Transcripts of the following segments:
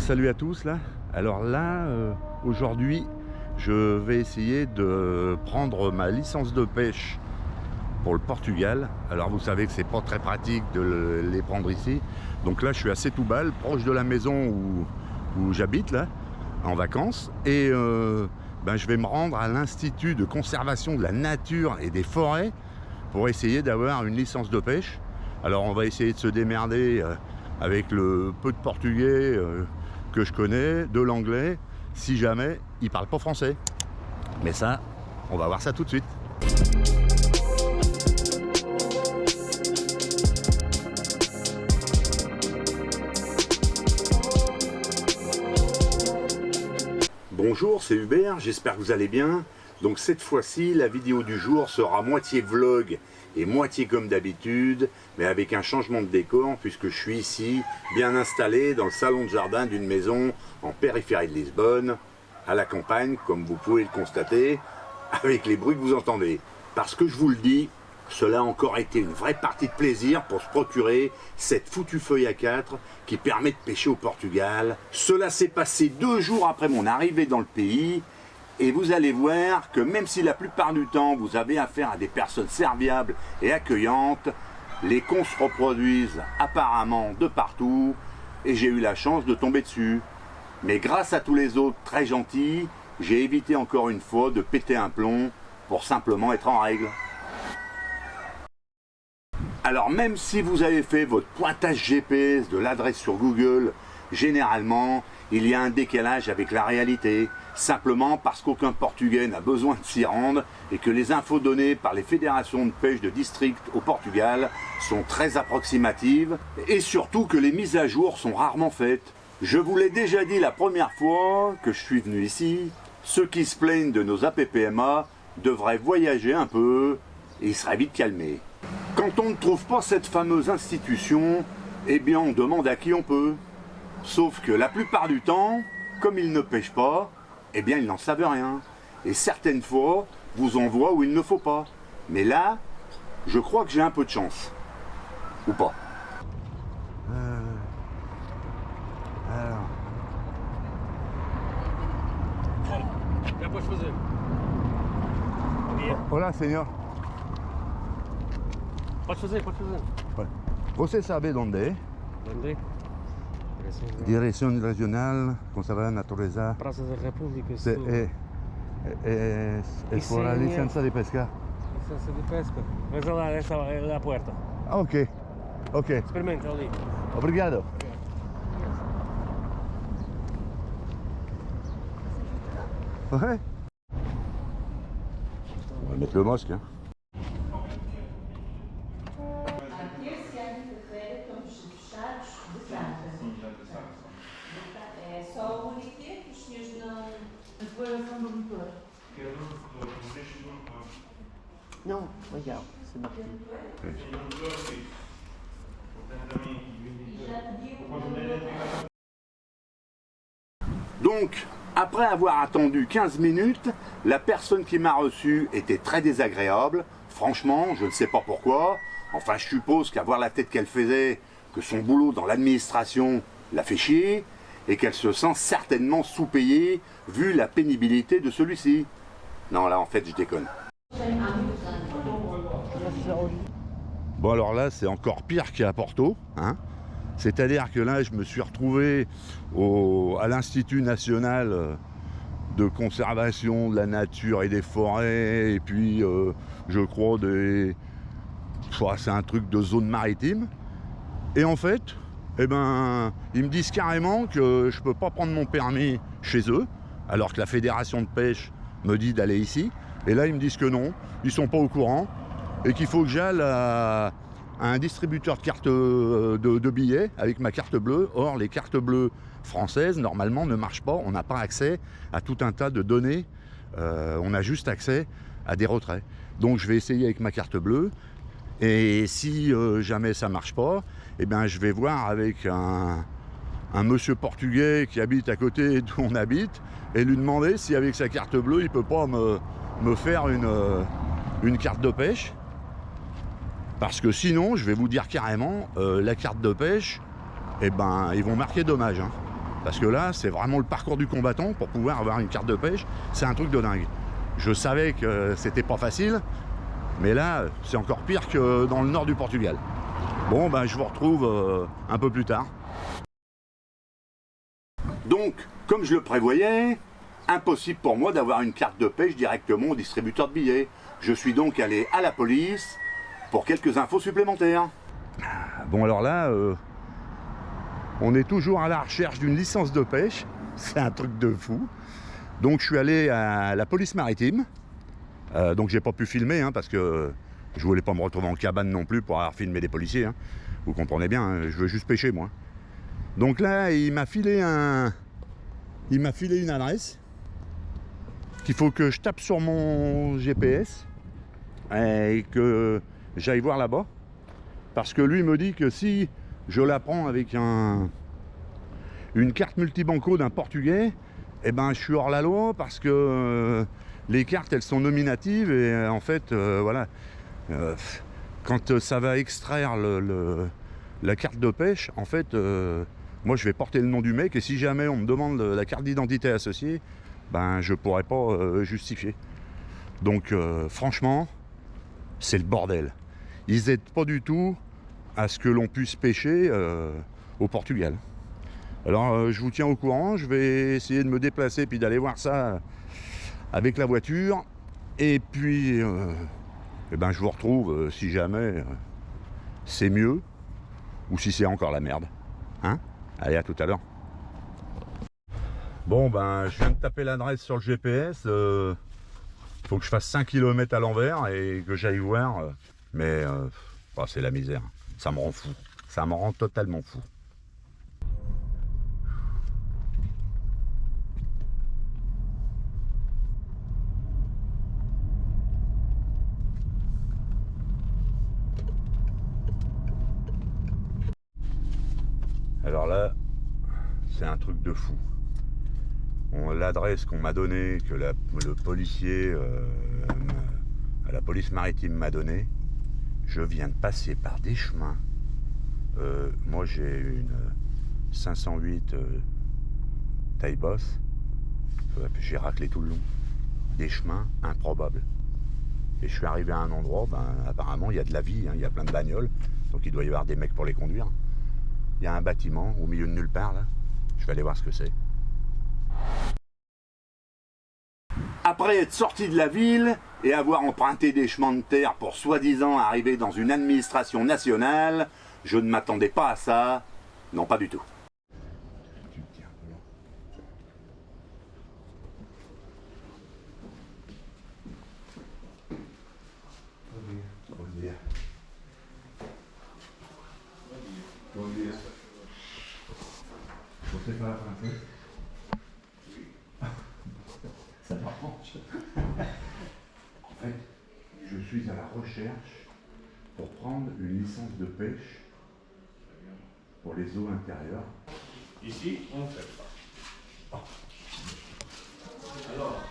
salut à tous là. Alors là, aujourd'hui, je vais essayer de prendre ma licence de pêche pour le Portugal. Alors vous savez que c'est pas très pratique de les prendre ici. Donc là, je suis à Setúbal, proche de la maison où j'habite là, en vacances. Et je vais me rendre à l'Institut de conservation de la nature et des forêts pour essayer d'avoir une licence de pêche. Alors on va essayer de se démerder avec le peu de portugais que je connais, de l'anglais, si jamais ils parlent pas français. Mais ça, on va voir ça tout de suite. Bonjour, c'est Hubert, j'espère que vous allez bien. Donc cette fois-ci, la vidéo du jour sera moitié vlog et moitié comme d'habitude, mais avec un changement de décor, puisque je suis ici, bien installé dans le salon de jardin d'une maison en périphérie de Lisbonne, à la campagne, comme vous pouvez le constater, avec les bruits que vous entendez. Parce que je vous le dis, cela a encore été une vraie partie de plaisir pour se procurer cette foutue feuille A4 qui permet de pêcher au Portugal. Cela s'est passé 2 jours après mon arrivée dans le pays. Et vous allez voir que même si la plupart du temps vous avez affaire à des personnes serviables et accueillantes, les cons se reproduisent apparemment de partout et j'ai eu la chance de tomber dessus. Mais grâce à tous les autres très gentils, j'ai évité encore une fois de péter un plomb pour simplement être en règle. Alors même si vous avez fait votre pointage GPS de l'adresse sur Google, généralement il y a un décalage avec la réalité. Simplement parce qu'aucun Portugais n'a besoin de s'y rendre et que les infos données par les fédérations de pêche de district au Portugal sont très approximatives et surtout que les mises à jour sont rarement faites. Je vous l'ai déjà dit la première fois que je suis venu ici, ceux qui se plaignent de nos APPMA devraient voyager un peu et ils seraient vite calmés. Quand on ne trouve pas cette fameuse institution, eh bien on demande à qui on peut. Sauf que la plupart du temps, comme ils ne pêchent pas, eh bien ils n'en savent rien. Et certaines fois, vous envoient où il ne faut pas. Mais là, je crois que j'ai un peu de chance. Ou pas. Alors. Já podes fazer. Olá, senhor. Podes fazer. Você sabe onde é? Onde? Direção Regional Conservar a Natureza. Praça da República. É por a licença de pescar. Licença de pesca. Mas lá, essa é a porta. Ah, ok. Experimenta ali. Obrigado. Ouais. On va mettre le masque. Hein. É só o único que os senhores não. A declaração do motor. Não, legal. Donc, après avoir attendu 15 minutes, la personne qui m'a reçu était très désagréable. Franchement, je ne sais pas pourquoi. Enfin, je suppose qu'à voir la tête qu'elle faisait, que son boulot dans l'administration l'a fait chier, et qu'elle se sent certainement sous-payée vu la pénibilité de celui-ci. Non, là, en fait, je déconne. Bon, alors là, c'est encore pire qu'à Porto, hein. C'est-à-dire que là, je me suis retrouvé à l'Institut national de conservation de la nature et des forêts, et puis, je crois, c'est un truc de zone maritime. Et en fait, eh ben, ils me disent carrément que je peux pas prendre mon permis chez eux, alors que la fédération de pêche me dit d'aller ici. Et là, ils me disent que non, ils sont pas au courant, et qu'il faut que j'aille à un distributeur de cartes de billets avec ma carte bleue. Or, les cartes bleues françaises, normalement, ne marchent pas. On n'a pas accès à tout un tas de données. On a juste accès à des retraits. Donc, je vais essayer avec ma carte bleue. Et si jamais ça marche pas, eh ben, je vais voir avec un monsieur portugais qui habite à côté d'où on habite et lui demander si avec sa carte bleue, il peut pas me faire une carte de pêche. Parce que sinon, je vais vous dire carrément, la carte de pêche, eh ben, ils vont marquer dommage. Hein. Parce que là, c'est vraiment le parcours du combattant pour pouvoir avoir une carte de pêche. C'est un truc de dingue. Je savais que c'était pas facile, mais là, c'est encore pire que dans le nord du Portugal. Bon, ben, je vous retrouve un peu plus tard. Donc, comme je le prévoyais, impossible pour moi d'avoir une carte de pêche directement au distributeur de billets. Je suis donc allé à la police pour quelques infos supplémentaires. Bon, alors là, on est toujours à la recherche d'une licence de pêche. C'est un truc de fou. Donc, je suis allé à la police maritime. Donc, j'ai pas pu filmer hein, parce que je voulais pas me retrouver en cabane non plus pour avoir filmé des policiers. Hein. Vous comprenez bien, hein, je veux juste pêcher moi. Donc là, il m'a filé une adresse qu'il faut que je tape sur mon GPS et que j'aille voir là-bas. Parce que lui me dit que si je la prends avec une carte multibanco d'un Portugais, eh ben je suis hors la loi parce que les cartes elles sont nominatives et en fait voilà. Quand ça va extraire la carte de pêche, en fait, moi je vais porter le nom du mec et si jamais on me demande la carte d'identité associée, ben je pourrais pas justifier. Donc franchement, c'est le bordel. Ils aident pas du tout à ce que l'on puisse pêcher au Portugal. Alors je vous tiens au courant, je vais essayer de me déplacer puis d'aller voir ça avec la voiture et puis eh ben, je vous retrouve si jamais c'est mieux ou si c'est encore la merde. Hein? Allez, à tout à l'heure. Bon, ben, je viens de taper l'adresse sur le GPS. Faut que je fasse 5 km à l'envers et que j'aille voir. Mais oh, c'est la misère. Ça me rend fou. Ça me rend totalement fou. Alors là, c'est un truc de fou. L'adresse qu'on m'a donnée, que le policier à la police maritime m'a donnée, je viens de passer par des chemins. Moi j'ai une 508 taille bosse, j'ai raclé tout le long. Des chemins improbables. Et je suis arrivé à un endroit, ben, apparemment il y a de la vie, hein, il y a plein de bagnoles, donc il doit y avoir des mecs pour les conduire. Il y a un bâtiment au milieu de nulle part là. Je vais aller voir ce que c'est. Après être sorti de la ville et avoir emprunté des chemins de terre pour soi-disant arriver dans une administration nationale, je ne m'attendais pas à ça. Non, pas du tout. Você fala francês? Ça m'arrange. En fait, je suis à la recherche pour prendre une licence de pêche pour les eaux intérieures. Ici, on ne fait pas. Alors.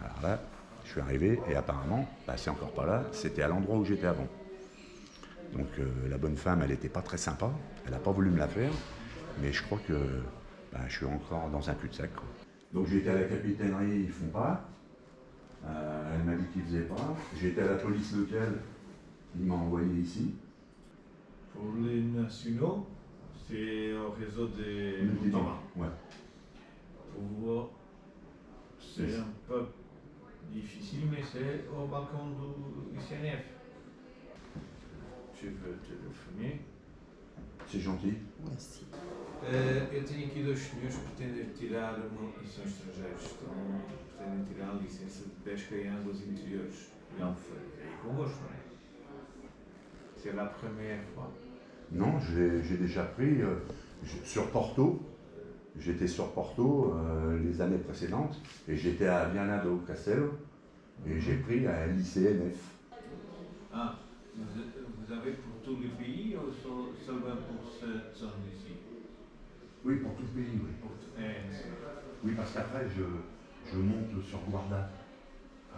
Alors là, je suis arrivé et apparemment, bah, c'est encore pas là, c'était à l'endroit où j'étais avant. Donc la bonne femme, elle n'était pas très sympa, elle n'a pas voulu me la faire, mais je crois que bah, je suis encore dans un cul-de-sac. Donc j'étais à la capitainerie, ils font pas. Elle m'a dit qu'ils faisaient pas. J'étais à la police locale, ils m'ont envoyé ici. Pour les nationaux, c'est au réseau des Moutama. Ouais. Pour c'est un peu difficile, mais c'est au balcon du ICNF. Tu veux téléphoner? C'est gentil. Merci. Eu tenho aqui dois senhores que pretendem tirar uma. São estrangeiros, pretendem tirar a licença de pesca em águas interiores. Não foi aí convosco, não é? C'est la première fois. Non, j'ai déjà pris sur Porto. J'étais sur Porto les années précédentes et j'étais à Viana do Castelo et j'ai pris à l'ICNF. Ah, vous avez pour tout le pays ou seulement pour cette zone ici? Oui, pour tout le pays, oui. Oui, parce qu'après, je monte sur Guarda.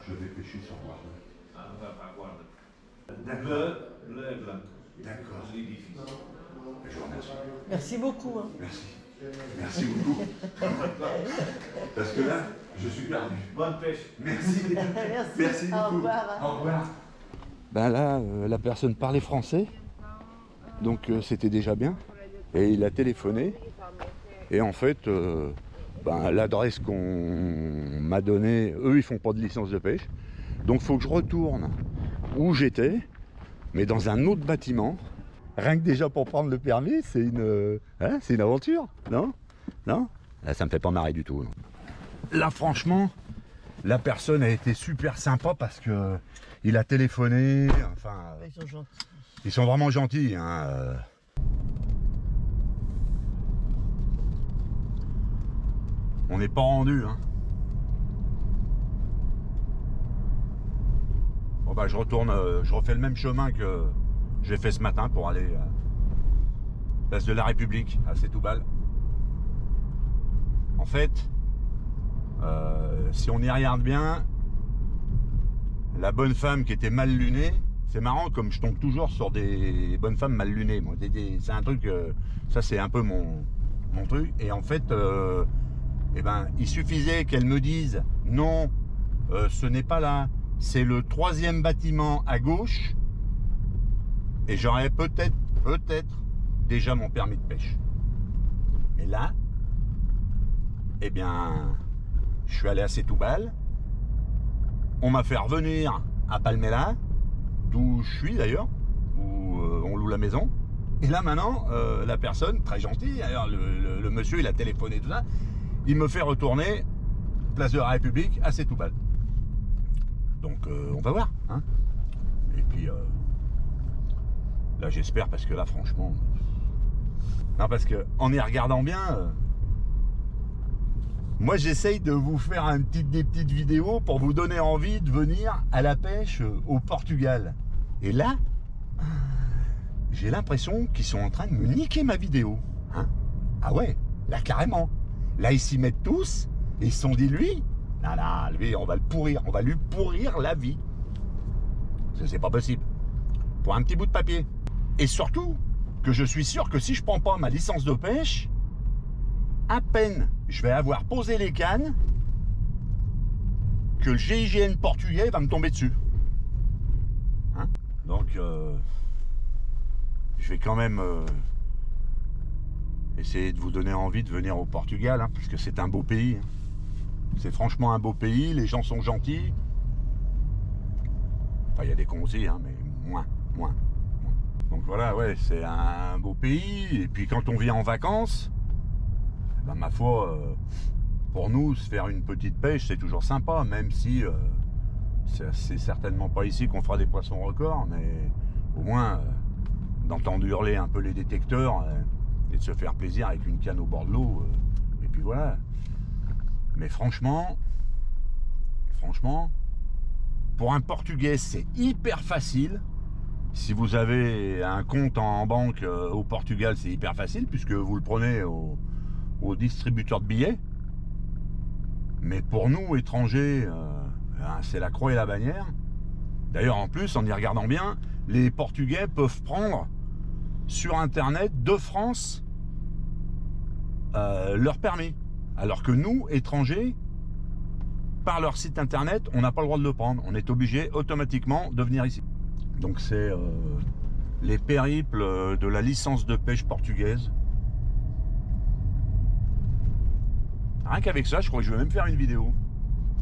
Je vais pêcher sur Guarda. Ah, on va pas Guarda. D'accord. Bleu et blanc. D'accord. L'édifice. Je vous remercie. Merci beaucoup. Hein. Merci. Merci beaucoup. Parce que là, je suis perdu. Bonne pêche. Merci. Merci beaucoup. Au revoir. Au revoir. Ben là, la personne parlait français, donc c'était déjà bien. Et il a téléphoné. Et en fait, l'adresse qu'on m'a donnée, eux, ils font pas de licence de pêche. Donc il faut que je retourne où j'étais, mais dans un autre bâtiment. Rien que déjà pour prendre le permis, c'est une aventure, non? Non? Là, ça me fait pas marrer du tout. Non. Là, franchement, la personne a été super sympa parce que il a téléphoné. Enfin, Ils sont gentils. ils sont vraiment gentils. Hein. On n'est pas rendu. Hein. Bon bah, je retourne, je refais le même chemin que j'ai fait ce matin pour aller à place de la République, à Setoubal. En fait, si on y regarde bien, la bonne femme qui était mal lunée, c'est marrant comme je tombe toujours sur des bonnes femmes mal lunées. Moi, c'est un truc, ça c'est un peu mon truc. Et en fait, il suffisait qu'elle me dise non, ce n'est pas là, c'est le 3e bâtiment à gauche. Et j'aurais peut-être déjà mon permis de pêche. Mais là, je suis allé à Setoubal. On m'a fait revenir à Palmela, d'où je suis d'ailleurs, où on loue la maison. Et là maintenant, la personne, très gentille, d'ailleurs le monsieur il a téléphoné tout ça, il me fait retourner place de la République à Setoubal. Donc on va voir. Hein. Et puis là j'espère parce que là franchement... Non parce que en y regardant bien... Moi j'essaye de vous faire des petites vidéos pour vous donner envie de venir à la pêche au Portugal. Et là, j'ai l'impression qu'ils sont en train de me niquer ma vidéo. Hein? Ah ouais, là carrément. Là ils s'y mettent tous et ils se sont dit lui, lui on va le pourrir, on va lui pourrir la vie. Parce que c'est pas possible. Pour un petit bout de papier. Et surtout, que je suis sûr que si je prends pas ma licence de pêche, à peine je vais avoir posé les cannes que le GIGN portugais va me tomber dessus. Hein? Donc, je vais quand même essayer de vous donner envie de venir au Portugal, hein, parce que c'est un beau pays. Hein. C'est franchement un beau pays, les gens sont gentils. Enfin, il y a des cons aussi, hein, mais moins. Donc voilà, ouais, c'est un beau pays. Et puis quand on vient en vacances, ma foi, pour nous, se faire une petite pêche, c'est toujours sympa, même si c'est certainement pas ici qu'on fera des poissons records, mais au moins d'entendre hurler un peu les détecteurs et de se faire plaisir avec une canne au bord de l'eau. Et puis voilà. Mais franchement, pour un Portugais, c'est hyper facile. Si vous avez un compte en banque au Portugal, c'est hyper facile puisque vous le prenez au distributeur de billets. Mais pour nous, étrangers, c'est la croix et la bannière. D'ailleurs, en plus, en y regardant bien, les Portugais peuvent prendre sur Internet de France leur permis. Alors que nous, étrangers, par leur site Internet, on n'a pas le droit de le prendre. On est obligé automatiquement de venir ici. Donc c'est les périples de la licence de pêche portugaise. Rien qu'avec ça, je crois que je vais même faire une vidéo.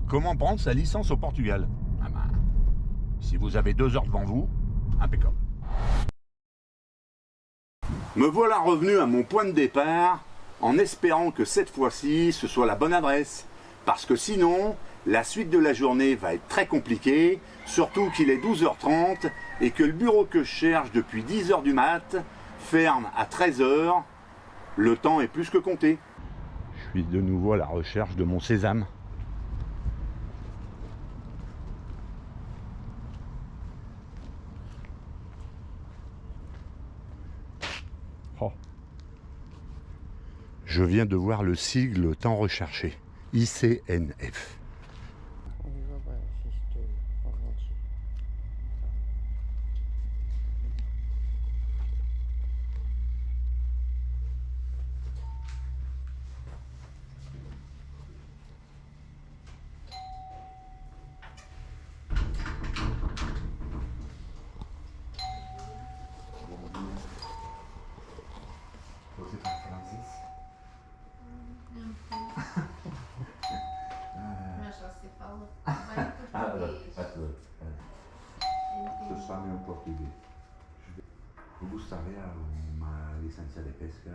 Comment prendre sa licence au Portugal? Ah ben, si vous avez 2 heures devant vous, impeccable. Me voilà revenu à mon point de départ, en espérant que cette fois-ci, ce soit la bonne adresse. Parce que sinon, la suite de la journée va être très compliquée, surtout qu'il est 12h30 et que le bureau que je cherche depuis 10h du mat ferme à 13h. Le temps est plus que compté. Je suis de nouveau à la recherche de mon sésame. Oh. Je viens de voir le sigle tant recherché, ICNF. portugais. Me gustaría uma licença de pesca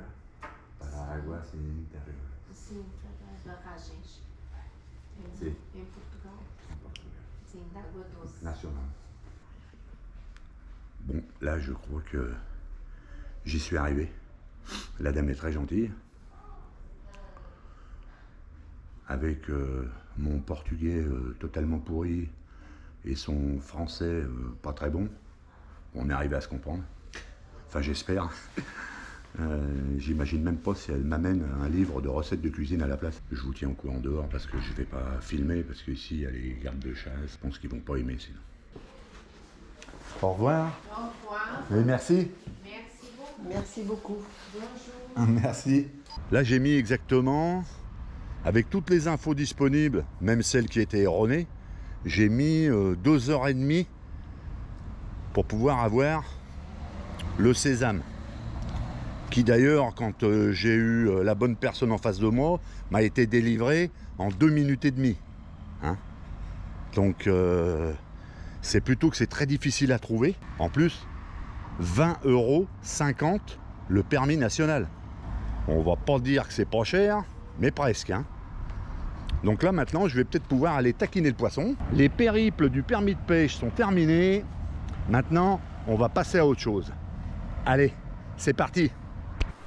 para águas interiores. Sim, para as barragens. Sim. Em Portugal. Sim, d'água doce. National. Bon, là, je crois que j'y suis arrivé. La dame est très gentille. Avec mon portugais totalement pourri et son français pas très bon, on est arrivé à se comprendre. Enfin, j'espère. J'imagine même pas si elle m'amène un livre de recettes de cuisine à la place. Je vous tiens au courant dehors parce que je vais pas filmer, parce qu'ici, il y a les gardes de chasse. Je pense qu'ils vont pas aimer sinon. Au revoir. Au revoir. Oui, merci. Merci beaucoup. Merci beaucoup. Bonjour. Merci. Là, j'ai mis exactement, avec toutes les infos disponibles, même celles qui étaient erronées, j'ai mis 2h30 pour pouvoir avoir le sésame. Qui d'ailleurs, quand j'ai eu la bonne personne en face de moi, m'a été délivré en 2 minutes et demie. Hein, donc, c'est plutôt que c'est très difficile à trouver. En plus, 20,50 € le permis national. On va pas dire que c'est pas cher, mais presque. Hein. Donc là, maintenant, je vais peut-être pouvoir aller taquiner le poisson. Les périples du permis de pêche sont terminés. Maintenant, on va passer à autre chose. Allez, c'est parti.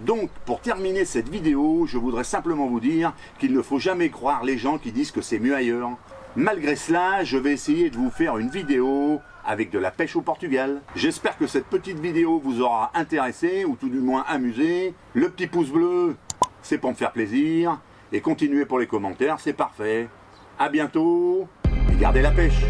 Donc, pour terminer cette vidéo, je voudrais simplement vous dire qu'il ne faut jamais croire les gens qui disent que c'est mieux ailleurs. Malgré cela, je vais essayer de vous faire une vidéo avec de la pêche au Portugal. J'espère que cette petite vidéo vous aura intéressé, ou tout du moins amusé. Le petit pouce bleu, c'est pour me faire plaisir. Et continuez pour les commentaires, c'est parfait. À bientôt, et gardez la pêche.